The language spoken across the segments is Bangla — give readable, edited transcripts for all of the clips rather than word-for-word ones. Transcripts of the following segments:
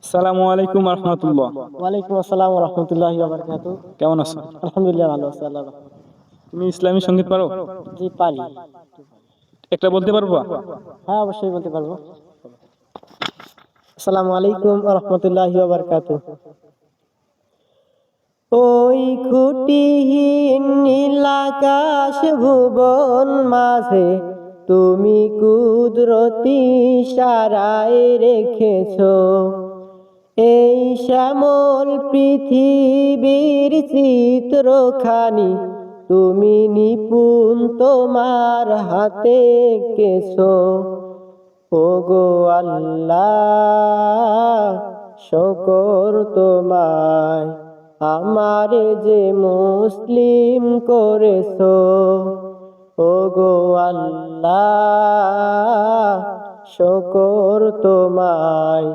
আসসালামু আলাইকুম রহমতুল্লাহ। ওয়ালাইকুম আসসালাম ওয়া রাহমাতুল্লাহি ওয়া বারাকাতুহু। কেমন আছো? আলহামদুলিল্লাহ ভালো আছি, আল্লাহর রহমতে। তুমি ইসলামী সঙ্গীত পারো? জি পারি। একটা বলতে পারবা? হ্যাঁ অবশ্যই বলতে পারবো। আসসালামু আলাইকুম ওয়া রাহমাতুল্লাহি ওয়া বারাকাতুহু। ওই খুঁটিহীন নীল আকাশ ভুবন মাঝে তুমি কুদরতি ইশারায় রেখেছো এই শ্যামল পৃথিবীর চিত্রখানি তুমি নিপুণ তোমার হাতে এঁকেছো। ওগো আল্লাহ শকর তোমায় আমারে যে মুসলিম করেছো। ওগো আল্লাহ শকর তোমায়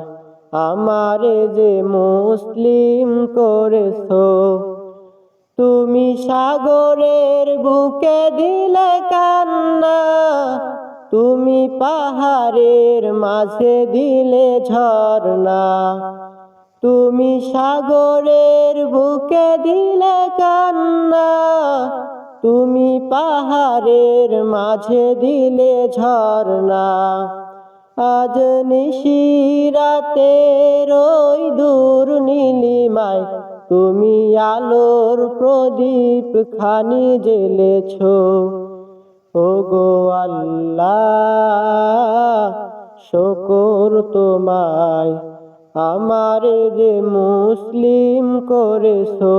আমারে যে মুসলিম করেছো। তুমি সাগরের বুকে দিলে কান্না, তুমি পাহাড়ের মাঝে দিলে ঝর্ণা। তুমি সাগরের বুকে দিলে কান্না, তুমি পাহাড়ের মাঝে দিলে ঝর্ণা। আজ নিশিরাতের ওই দূর নীলিমায় তুমি আলোর প্রদীপ খানি জ্বেলেছো। ওগো আল্লাহ শকর তোমায় আমারে যে মুসলিম করেছো।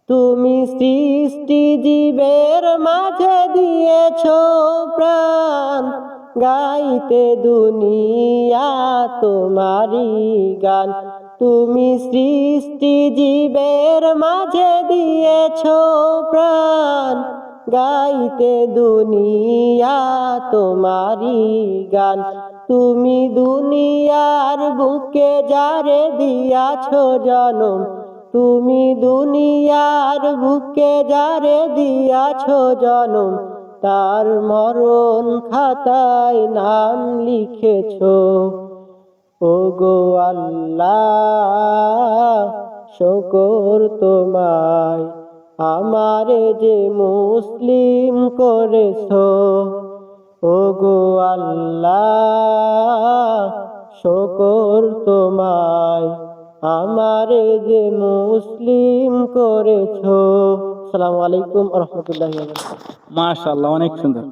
তুমি সৃষ্টি জীবের মাঝে দিয়েছো প্রাণ, গাইতে দুনিয়া তোমারি গান। তুমি সৃষ্টি জীবের মাঝে দিয়েছো প্রাণ, গাইতে দুনিয়া তোমারি গান। তুমি দুনিয়ার বুকে যারে দিয়াছো জনম, তুমি দুনিয়ার বুকে যারে দিয়াছো জনম, তার মরণ খাতায় নাম লিখেছো। ওগো আল্লাহ শকর তোমায় আমারে যে মুসলিম করেছো। ওগো আল্লাহ শকর তোমায় আমারে যে মুসলিম করেছো। আসসালামু আলাইকুম ওয়া রাহমাতুল্লাহি ওয়া বারাকাতুহু। মাশাআল্লাহ, অনেক সুন্দর।